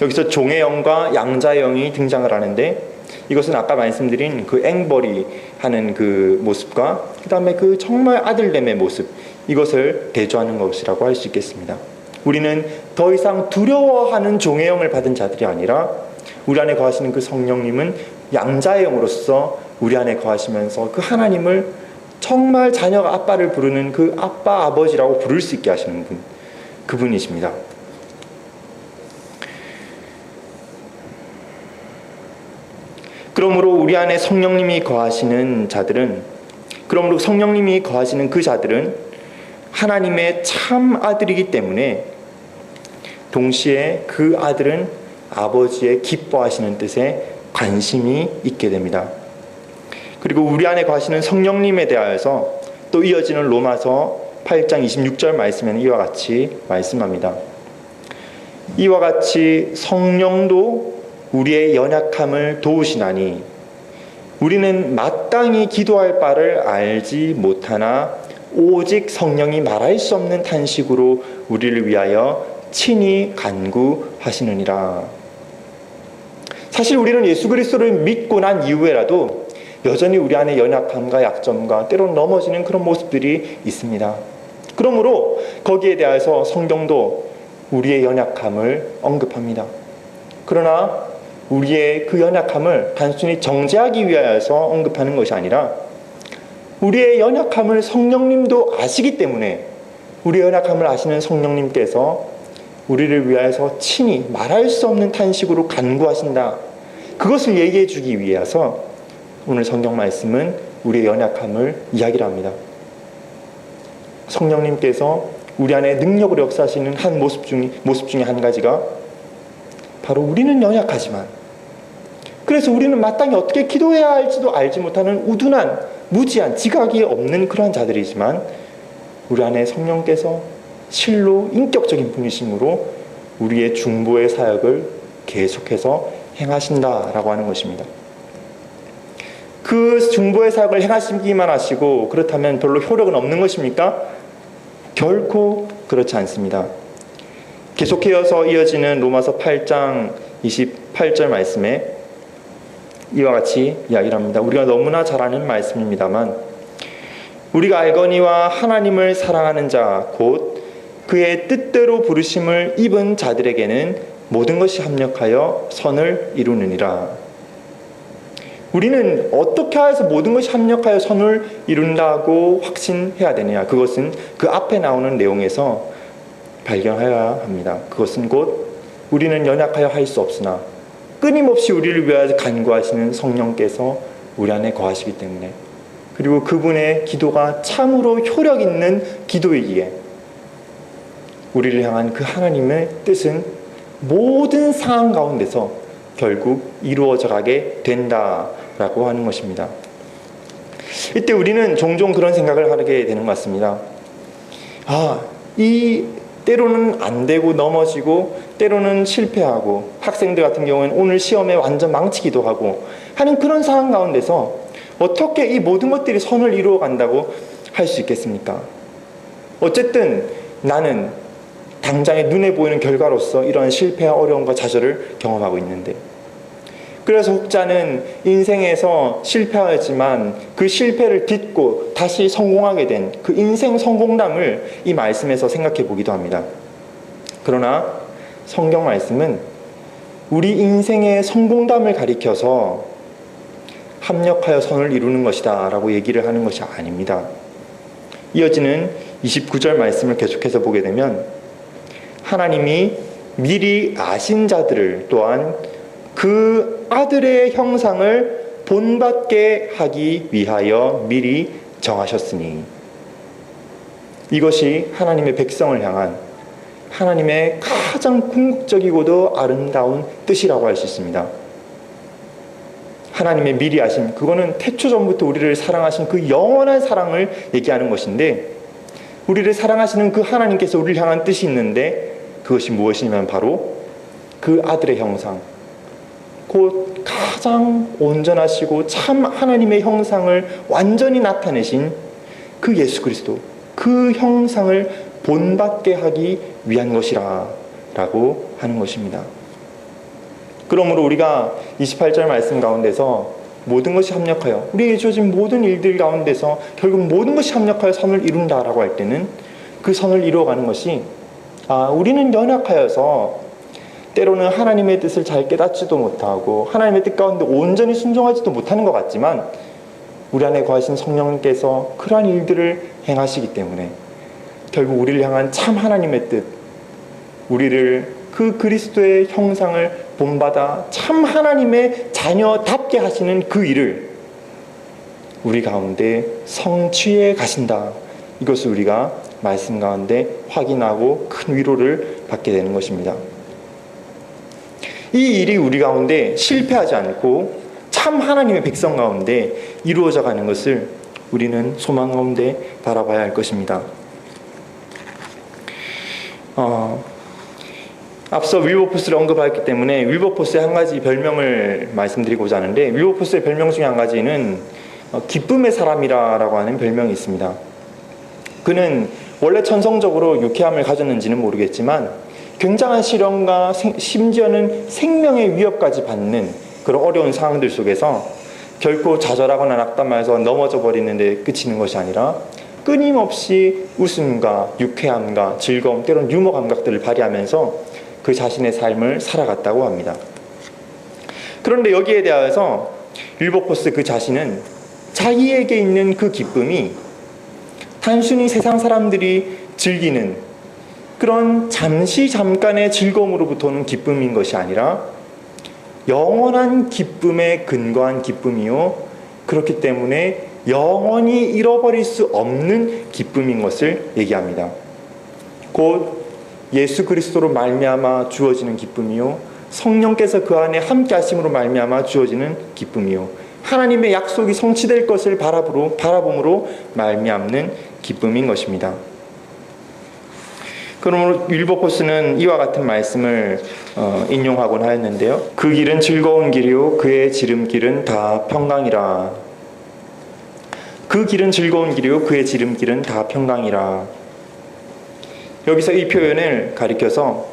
여기서 종의 영과 양자의 영이 등장을 하는데, 이것은 아까 말씀드린 그 앵벌이 하는 그 모습과 그 다음에 그 정말 아들됨의 모습, 이것을 대조하는 것이라고 할 수 있겠습니다. 우리는 더 이상 두려워하는 종의 영을 받은 자들이 아니라 우리 안에 거하시는 그 성령님은 양자의 영으로서 우리 안에 거하시면서 그 하나님을 정말 자녀가 아빠를 부르는 그 아빠 아버지라고 부를 수 있게 하시는 분, 그분이십니다. 그러므로 우리 안에 성령님이 거하시는 자들은, 그러므로 성령님이 거하시는 그 자들은 하나님의 참 아들이기 때문에 동시에 그 아들은 아버지의 기뻐하시는 뜻에 관심이 있게 됩니다. 그리고 우리 안에 거하시는 성령님에 대하여서 또 이어지는 로마서 8장 26절 말씀에는 이와 같이 말씀합니다. 이와 같이 성령도 우리의 연약함을 도우시나니 우리는 마땅히 기도할 바를 알지 못하나 오직 성령이 말할 수 없는 탄식으로 우리를 위하여 친히 간구하시느니라. 사실 우리는 예수 그리스도를 믿고 난 이후에라도 여전히 우리 안에 연약함과 약점과 때로는 넘어지는 그런 모습들이 있습니다. 그러므로 거기에 대해서 성경도 우리의 연약함을 언급합니다. 그러나 우리의 그 연약함을 단순히 정죄하기 위하여서 언급하는 것이 아니라 우리의 연약함을 성령님도 아시기 때문에 우리의 연약함을 아시는 성령님께서 우리를 위하여서 친히 말할 수 없는 탄식으로 간구하신다. 그것을 얘기해 주기 위해서 오늘 성경 말씀은 우리의 연약함을 이야기를 합니다. 성령님께서 우리 안에 능력으로 역사하시는 한 모습 중에 한 가지가 바로 우리는 연약하지만, 그래서 우리는 마땅히 어떻게 기도해야 할지도 알지 못하는 우둔한, 무지한, 지각이 없는 그러한 자들이지만 우리 안에 성령께서 실로 인격적인 분이심으로 우리의 중보의 사역을 계속해서 행하신다라고 하는 것입니다. 그 중보의 사역을 행하시기만 하시고 그렇다면 별로 효력은 없는 것입니까? 결코 그렇지 않습니다. 계속해서 이어지는 로마서 8장 28절 말씀에 이와 같이 이야기를 합니다. 우리가 너무나 잘 아는 말씀입니다만 우리가 알거니와 하나님을 사랑하는 자 곧 그의 뜻대로 부르심을 입은 자들에게는 모든 것이 합력하여 선을 이루느니라. 우리는 어떻게 해서 모든 것이 합력하여 선을 이룬다고 확신해야 되느냐? 그것은 그 앞에 나오는 내용에서 발견해야 합니다. 그것은 곧 우리는 연약하여 할 수 없으나 끊임없이 우리를 위하여 간구하시는 성령께서 우리 안에 거하시기 때문에, 그리고 그분의 기도가 참으로 효력 있는 기도이기에 우리를 향한 그 하나님의 뜻은 모든 상황 가운데서 결국 이루어져 가게 된다라고 하는 것입니다. 이때 우리는 종종 그런 생각을 하게 되는 것 같습니다. 이 때로는 안 되고 넘어지고 때로는 실패하고 학생들 같은 경우에는 오늘 시험에 완전 망치기도 하고 하는 그런 상황 가운데서 어떻게 이 모든 것들이 선을 이루어 간다고 할 수 있겠습니까? 어쨌든 나는 당장의 눈에 보이는 결과로서 이런 실패와 어려움과 좌절을 경험하고 있는데, 그래서 혹자는 인생에서 실패하였지만 그 실패를 딛고 다시 성공하게 된 그 인생 성공담을 이 말씀에서 생각해 보기도 합니다. 그러나 성경 말씀은 우리 인생의 성공담을 가리켜서 합력하여 선을 이루는 것이다 라고 얘기를 하는 것이 아닙니다. 이어지는 29절 말씀을 계속해서 보게 되면 하나님이 미리 아신 자들을 또한 그 아들의 형상을 본받게 하기 위하여 미리 정하셨으니, 이것이 하나님의 백성을 향한 하나님의 가장 궁극적이고도 아름다운 뜻이라고 할 수 있습니다. 하나님의 미리 아심, 그거는 태초 전부터 우리를 사랑하신 그 영원한 사랑을 얘기하는 것인데, 우리를 사랑하시는 그 하나님께서 우리를 향한 뜻이 있는데 그것이 무엇이냐면 바로 그 아들의 형상, 곧 가장 온전하시고 참 하나님의 형상을 완전히 나타내신 그 예수 그리스도, 그 형상을 본받게 하기 위한 것이라 라고 하는 것입니다. 그러므로 우리가 28절 말씀 가운데서 모든 것이 합력하여, 우리에게 주어진 모든 일들 가운데서 결국 모든 것이 합력하여 선을 이룬다라고 할 때는 그 선을 이루어가는 것이, 우리는 연약하여서 때로는 하나님의 뜻을 잘 깨닫지도 못하고 하나님의 뜻 가운데 온전히 순종하지도 못하는 것 같지만 우리 안에 거하신 성령님께서 그러한 일들을 행하시기 때문에 결국 우리를 향한 참 하나님의 뜻, 우리를 그 그리스도의 형상을 본받아 참 하나님의 자녀답게 하시는 그 일을 우리 가운데 성취해 가신다. 이것을 우리가 말씀 가운데 확인하고 큰 위로를 받게 되는 것입니다. 이 일이 우리 가운데 실패하지 않고 참 하나님의 백성 가운데 이루어져 가는 것을 우리는 소망 가운데 바라봐야 할 것입니다. 앞서 윌버포스를 언급했기 때문에 윌버포스의 한 가지 별명을 말씀드리고자 하는데, 윌버포스의 별명 중에 한 가지는 기쁨의 사람이라고 하는 별명이 있습니다. 그는 원래 천성적으로 유쾌함을 가졌는지는 모르겠지만 굉장한 시련과 심지어는 생명의 위협까지 받는 그런 어려운 상황들 속에서 결코 좌절하거나 낙담해서 넘어져 버리는데 그치는 것이 아니라 끊임없이 웃음과 유쾌함과 즐거움, 때로는 유머 감각들을 발휘하면서 그 자신의 삶을 살아갔다고 합니다. 그런데 여기에 대하여서 윌버포스 그 자신은 자기에게 있는 그 기쁨이 단순히 세상 사람들이 즐기는 그런 잠깐의 즐거움으로부터 오는 기쁨인 것이 아니라 영원한 기쁨에 근거한 기쁨이요, 그렇기 때문에 영원히 잃어버릴 수 없는 기쁨인 것을 얘기합니다. 곧 예수 그리스도로 말미암아 주어지는 기쁨이요, 성령께서 그 안에 함께 하심으로 말미암아 주어지는 기쁨이요, 하나님의 약속이 성취될 것을 바라봄으로 말미암는 기쁨인 것입니다. 그러므로 윌버포스는 이와 같은 말씀을 인용하곤 하였는데요. 그 길은 즐거운 길이요 그의 지름길은 다 평강이라. 그 길은 즐거운 길이요 그의 지름길은 다 평강이라. 여기서 이 표현을 가리켜서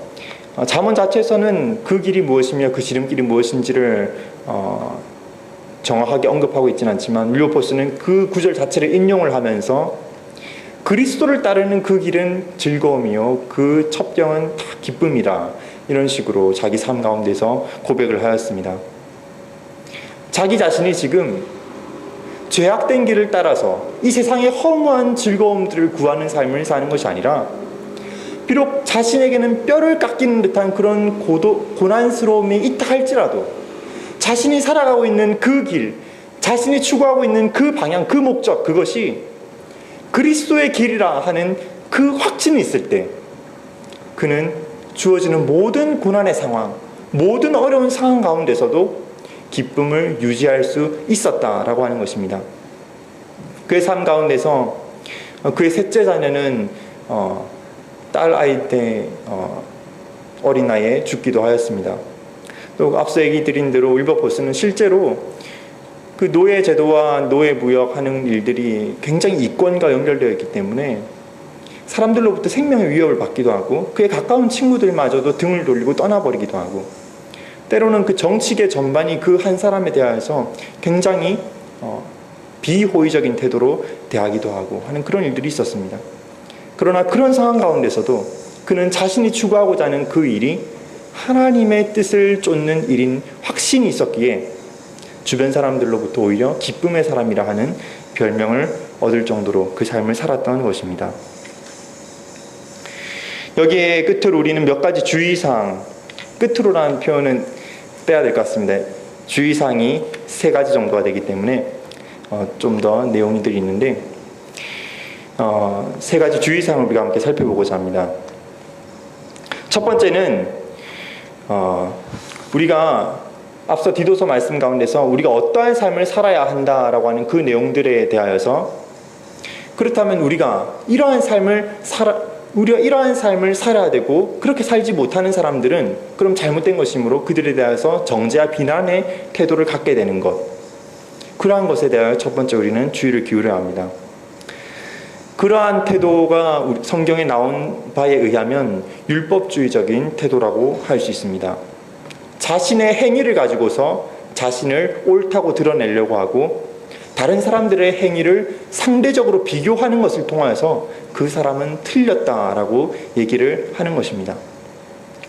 잠언 자체에서는 그 길이 무엇이며 그 지름길이 무엇인지를 정확하게 언급하고 있지는 않지만 윌버포스는 그 구절 자체를 인용을 하면서 그리스도를 따르는 그 길은 즐거움이요 그 첩경은 다 기쁨이라, 이런 식으로 자기 삶 가운데서 고백을 하였습니다. 자기 자신이 지금 죄악된 길을 따라서 이 세상의 허무한 즐거움들을 구하는 삶을 사는 것이 아니라 비록 자신에게는 뼈를 깎이는 듯한 그런 고난스러움이 있다 할지라도 자신이 살아가고 있는 그 길, 자신이 추구하고 있는 그 방향, 그 목적, 그것이 그리스도의 길이라 하는 그 확신이 있을 때 그는 주어지는 모든 고난의 상황, 모든 어려운 상황 가운데서도 기쁨을 유지할 수 있었다라고 하는 것입니다. 그의 삶 가운데서 그의 셋째 자녀는 딸 아이 때 어린 나이에 죽기도 하였습니다. 또 앞서 얘기 드린 대로 윌버포스는 실제로 그 노예 제도와 노예 무역하는 일들이 굉장히 이권과 연결되어 있기 때문에 사람들로부터 생명의 위협을 받기도 하고 그의 가까운 친구들마저도 등을 돌리고 떠나버리기도 하고 때로는 그 정치계 전반이 그 한 사람에 대해서 굉장히 비호의적인 태도로 대하기도 하고 하는 그런 일들이 있었습니다. 그러나 그런 상황 가운데서도 그는 자신이 추구하고자 하는 그 일이 하나님의 뜻을 쫓는 일인 확신이 있었기에 주변 사람들로부터 오히려 기쁨의 사람이라 하는 별명을 얻을 정도로 그 삶을 살았던 것입니다. 여기에 끝으로 우리는 몇 가지 주의사항, 끝으로라는 표현은 빼야 될 것 같습니다. 주의사항이 3가지 정도가 되기 때문에 좀 더 내용들이 있는데 3가지 주의사항을 우리가 함께 살펴보고자 합니다. 첫 번째는 우리가 앞서 디도서 말씀 가운데서 우리가 어떠한 삶을 살아야 한다라고 하는 그 내용들에 대하여서 그렇다면 우리가 이러한 삶을 살아야 되고 그렇게 살지 못하는 사람들은 그럼 잘못된 것이므로 그들에 대해서 정죄와 비난의 태도를 갖게 되는 것, 그러한 것에 대하여 첫 번째 우리는 주의를 기울여야 합니다. 그러한 태도가 성경에 나온 바에 의하면 율법주의적인 태도라고 할 수 있습니다. 자신의 행위를 가지고서 자신을 옳다고 드러내려고 하고 다른 사람들의 행위를 상대적으로 비교하는 것을 통해서 그 사람은 틀렸다라고 얘기를 하는 것입니다.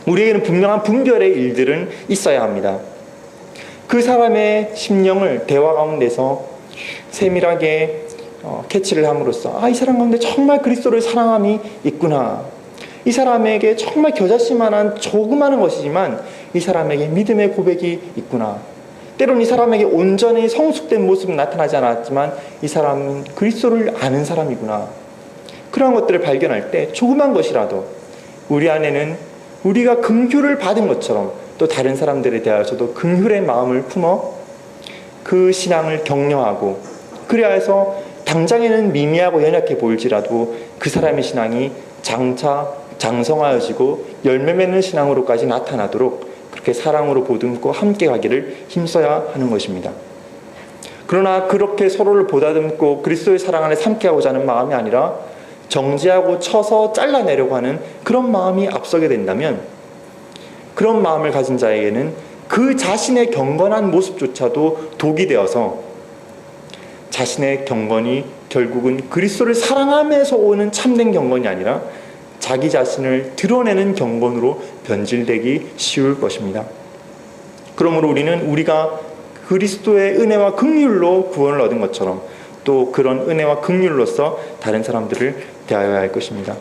우리에게는 분명한 분별의 일들은 있어야 합니다. 그 사람의 심령을 대화 가운데서 세밀하게 캐치를 함으로써 이 사람 가운데 정말 그리스도를 사랑함이 있구나. 이 사람에게 정말 겨자씨만한 조그마한 것이지만 이 사람에게 믿음의 고백이 있구나. 때론 이 사람에게 온전히 성숙된 모습은 나타나지 않았지만 이 사람은 그리스도를 아는 사람이구나. 그런 것들을 발견할 때 조그만 것이라도 우리 안에는 우리가 긍휼을 받은 것처럼 또 다른 사람들에 대하여서도 긍휼의 마음을 품어 그 신앙을 격려하고 그래야 해서 당장에는 미미하고 연약해 보일지라도 그 사람의 신앙이 장차 장성하여지고 열매 맺는 신앙으로까지 나타나도록 그렇게 사랑으로 보듬고 함께 가기를 힘써야 하는 것입니다. 그러나 그렇게 서로를 보다듬고 그리스도의 사랑 안에 함께하고자 하는 마음이 아니라 정죄하고 쳐서 잘라내려고 하는 그런 마음이 앞서게 된다면 그런 마음을 가진 자에게는 그 자신의 경건한 모습조차도 독이 되어서 자신의 경건이 결국은 그리스도를 사랑하면서 오는 참된 경건이 아니라 자기 자신을 드러내는 경건으로 변질되기 쉬울 것입니다. 그러므로 우리가 그리스도의 은혜와 긍휼로 구원을 얻은 것처럼 또 그런 은혜와 긍휼로서 다른 사람들을 대하여야 할 것입니다.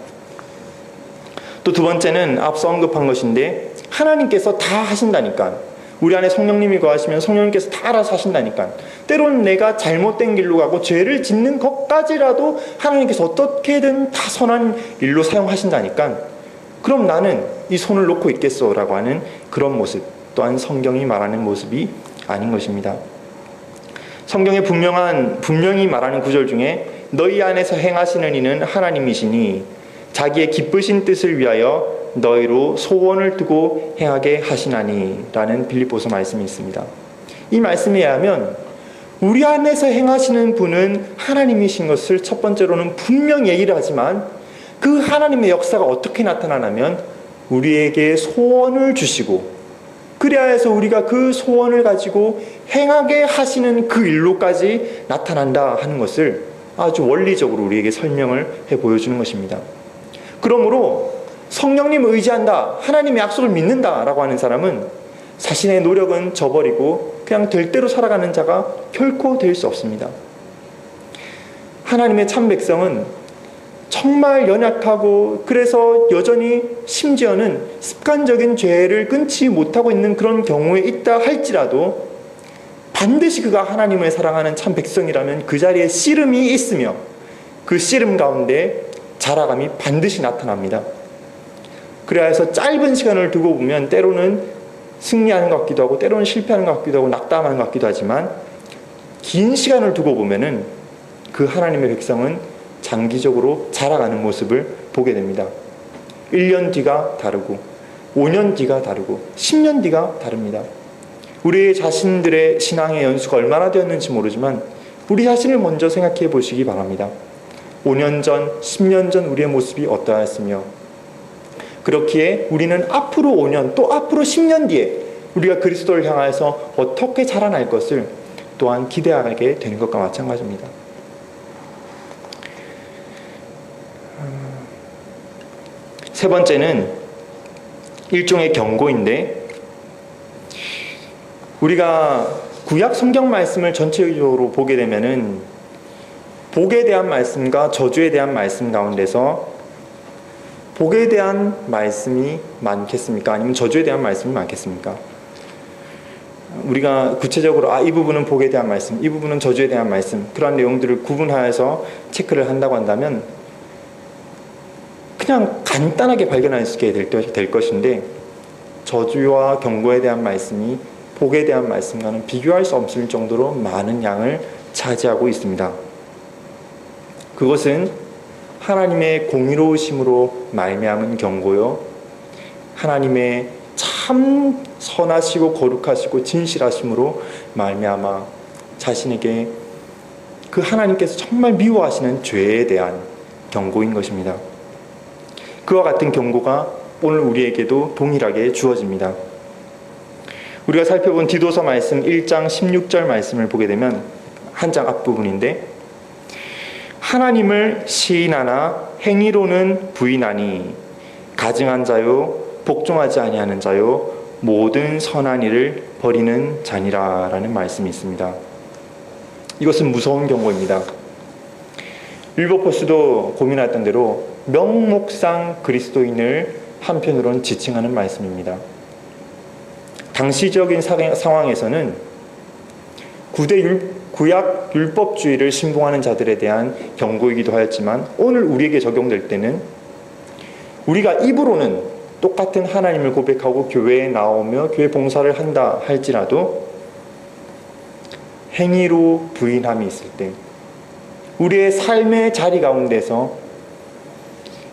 또 두 번째는 앞서 언급한 것인데 하나님께서 다 하신다니까, 우리 안에 성령님이 거하시면 성령님께서 다 알아서 하신다니까, 때로는 내가 잘못된 길로 가고 죄를 짓는 것까지라도 하나님께서 어떻게든 다 선한 일로 사용하신다니까 그럼 나는 이 손을 놓고 있겠소 라고 하는 그런 모습 또한 성경이 말하는 모습이 아닌 것입니다. 성경에 분명히 말하는 구절 중에 너희 안에서 행하시는 이는 하나님이시니 자기의 기쁘신 뜻을 위하여 너희로 소원을 두고 행하게 하시나니 라는 빌립보서 말씀이 있습니다. 이 말씀에 의하면 우리 안에서 행하시는 분은 하나님이신 것을 첫 번째로는 분명히 얘기를 하지만 그 하나님의 역사가 어떻게 나타나냐면 우리에게 소원을 주시고 그래야 해서 우리가 그 소원을 가지고 행하게 하시는 그 일로까지 나타난다 하는 것을 아주 원리적으로 우리에게 설명을 해 보여주는 것입니다. 그러므로 성령님을 의지한다, 하나님의 약속을 믿는다 라고 하는 사람은 자신의 노력은 저버리고 그냥 될 대로 살아가는 자가 결코 될 수 없습니다. 하나님의 참 백성은 정말 연약하고 그래서 여전히 심지어는 습관적인 죄를 끊지 못하고 있는 그런 경우에 있다 할지라도 반드시 그가 하나님을 사랑하는 참 백성이라면 그 자리에 씨름이 있으며 그 씨름 가운데 자라감이 반드시 나타납니다. 그래서 짧은 시간을 두고 보면 때로는 승리하는 것 같기도 하고 때로는 실패하는 것 같기도 하고 낙담하는 것 같기도 하지만 긴 시간을 두고 보면은 그 하나님의 백성은 장기적으로 자라가는 모습을 보게 됩니다. 1년 뒤가 다르고 5년 뒤가 다르고 10년 뒤가 다릅니다. 우리 자신들의 신앙의 연수가 얼마나 되었는지 모르지만 우리 자신을 먼저 생각해 보시기 바랍니다. 5년 전, 10년 전 우리의 모습이 어떠했으며 그렇기에 우리는 앞으로 5년 또 앞으로 10년 뒤에 우리가 그리스도를 향해서 어떻게 자라날 것을 또한 기대하게 되는 것과 마찬가지입니다. 세 번째는 일종의 경고인데 우리가 구약 성경 말씀을 전체적으로 보게 되면은 복에 대한 말씀과 저주에 대한 말씀 가운데서 복에 대한 말씀이 많겠습니까? 아니면 저주에 대한 말씀이 많겠습니까? 우리가 구체적으로 이 부분은 복에 대한 말씀, 이 부분은 저주에 대한 말씀 그러한 내용들을 구분하여서 체크를 한다고 한다면 그냥 간단하게 발견할 수 있게 될 것인데 저주와 경고에 대한 말씀이 복에 대한 말씀과는 비교할 수 없을 정도로 많은 양을 차지하고 있습니다. 그것은 하나님의 공의로우심으로 말미암은 경고요, 하나님의 참 선하시고 거룩하시고 진실하심으로 말미암아 자신에게 그 하나님께서 정말 미워하시는 죄에 대한 경고인 것입니다. 그와 같은 경고가 오늘 우리에게도 동일하게 주어집니다. 우리가 살펴본 디도서 말씀 1장 16절 말씀을 보게 되면 한 장 앞부분인데 하나님을 시인하나 행위로는 부인하니 가증한 자요 복종하지 아니하는 자요 모든 선한 일을 버리는 자니라 라는 말씀이 있습니다. 이것은 무서운 경고입니다. 윌버포스도 고민했던 대로 명목상 그리스도인을 한편으로는 지칭하는 말씀입니다. 당시적인 상황에서는 구약 율법주의를 신봉하는 자들에 대한 경고이기도 하였지만 오늘 우리에게 적용될 때는 우리가 입으로는 똑같은 하나님을 고백하고 교회에 나오며 교회 봉사를 한다 할지라도 행위로 부인함이 있을 때 우리의 삶의 자리 가운데서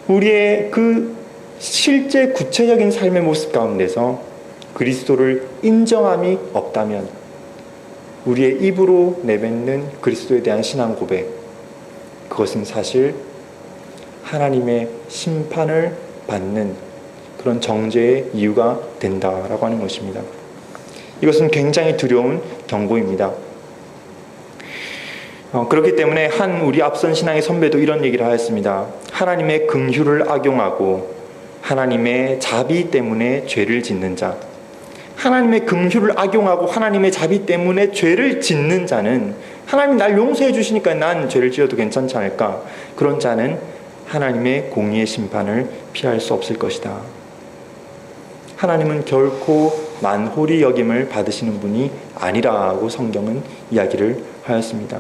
우리의 그 실제 구체적인 삶의 모습 가운데서 그리스도를 인정함이 없다면 우리의 입으로 내뱉는 그리스도에 대한 신앙 고백, 그것은 사실 하나님의 심판을 받는 그런 정죄의 이유가 된다라고 하는 것입니다. 이것은 굉장히 두려운 경고입니다. 그렇기 때문에 한 우리 앞선 신앙의 선배도 이런 얘기를 하였습니다. 하나님의 긍휼을 악용하고 하나님의 자비 때문에 죄를 짓는 자, 하나님의 긍휼을 악용하고 하나님의 자비 때문에 죄를 짓는 자는 하나님 날 용서해 주시니까 난 죄를 지어도 괜찮지 않을까? 그런 자는 하나님의 공의의 심판을 피할 수 없을 것이다. 하나님은 결코 만홀히 여김을 받으시는 분이 아니라고 성경은 이야기를 하였습니다.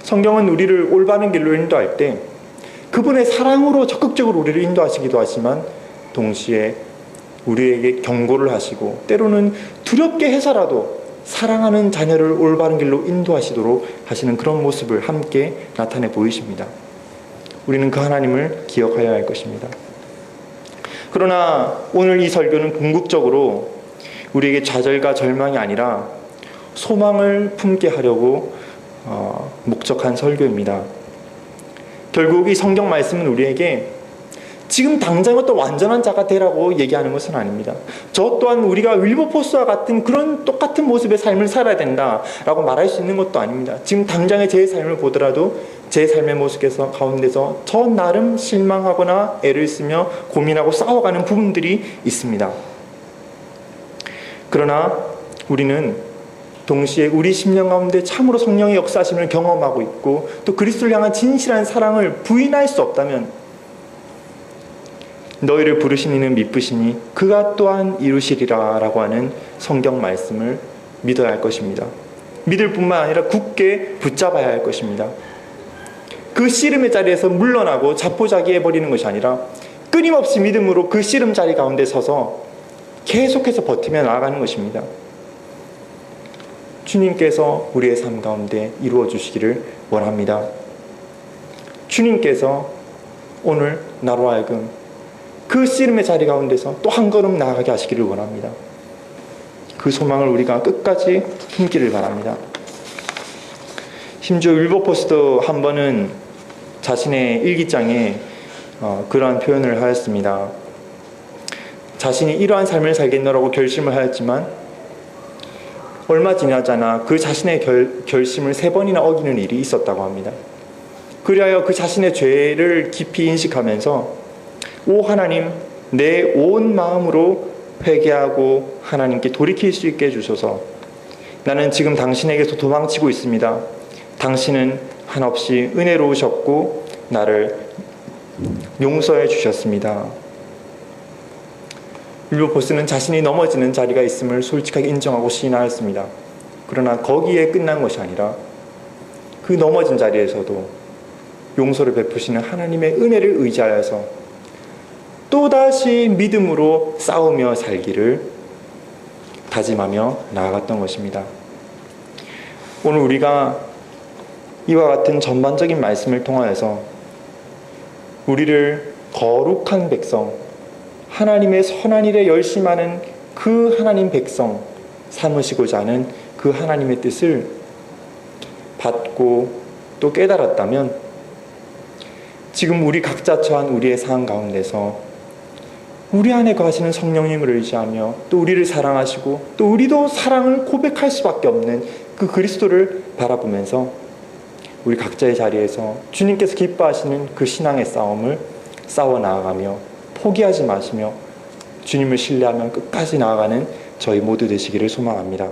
성경은 우리를 올바른 길로 인도할 때 그분의 사랑으로 적극적으로 우리를 인도하시기도 하지만 동시에 우리에게 경고를 하시고 때로는 두렵게 해서라도 사랑하는 자녀를 올바른 길로 인도하시도록 하시는 그런 모습을 함께 나타내 보이십니다. 우리는 그 하나님을 기억하여야 할 것입니다. 그러나 오늘 이 설교는 궁극적으로 우리에게 좌절과 절망이 아니라 소망을 품게 하려고 목적한 설교입니다. 결국 이 성경 말씀은 우리에게 지금 당장 어떤 완전한 자가 되라고 얘기하는 것은 아닙니다. 저 또한 우리가 윌버포스와 같은 그런 똑같은 모습의 삶을 살아야 된다라고 말할 수 있는 것도 아닙니다. 지금 당장의 제 삶을 보더라도 제 삶의 모습 가운데서 저 나름 실망하거나 애를 쓰며 고민하고 싸워가는 부분들이 있습니다. 그러나 우리는 동시에 우리 심령 가운데 참으로 성령의 역사심을 경험하고 있고 또 그리스도를 향한 진실한 사랑을 부인할 수 없다면 너희를 부르신 이는 미쁘시니 그가 또한 이루시리라 라고 하는 성경 말씀을 믿어야 할 것입니다. 믿을 뿐만 아니라 굳게 붙잡아야 할 것입니다. 그 씨름의 자리에서 물러나고 자포자기해버리는 것이 아니라 끊임없이 믿음으로 그 씨름 자리 가운데 서서 계속해서 버티며 나아가는 것입니다. 주님께서 우리의 삶 가운데 이루어 주시기를 원합니다. 주님께서 오늘 나로 하여금 그 씨름의 자리 가운데서 또 한 걸음 나아가게 하시기를 원합니다. 그 소망을 우리가 끝까지 품기를 바랍니다. 심지어 윌버포스도 한 번은 자신의 일기장에 그러한 표현을 하였습니다. 자신이 이러한 삶을 살겠노라고 결심을 하였지만 얼마 지나지 않아 그 자신의 결심을 3번이나 어기는 일이 있었다고 합니다. 그리하여 그 자신의 죄를 깊이 인식하면서 오 하나님, 내 온 마음으로 회개하고 하나님께 돌이킬 수 있게 해주소서. 나는 지금 당신에게서 도망치고 있습니다. 당신은 한없이 은혜로우셨고 나를 용서해 주셨습니다. 윌버포스는 자신이 넘어지는 자리가 있음을 솔직하게 인정하고 시인하였습니다. 그러나 거기에 끝난 것이 아니라 그 넘어진 자리에서도 용서를 베푸시는 하나님의 은혜를 의지하여서 또다시 믿음으로 싸우며 살기를 다짐하며 나아갔던 것입니다. 오늘 우리가 이와 같은 전반적인 말씀을 통하여서 우리를 거룩한 백성, 하나님의 선한 일에 열심하는 그 하나님 백성 삼으시고자 하는 그 하나님의 뜻을 받고 또 깨달았다면 지금 우리 각자 처한 우리의 상황 가운데서 우리 안에 거하시는 성령님을 의지하며 또 우리를 사랑하시고 또 우리도 사랑을 고백할 수밖에 없는 그 그리스도를 바라보면서 우리 각자의 자리에서 주님께서 기뻐하시는 그 신앙의 싸움을 싸워 나아가며 포기하지 마시며 주님을 신뢰하며 끝까지 나아가는 저희 모두 되시기를 소망합니다.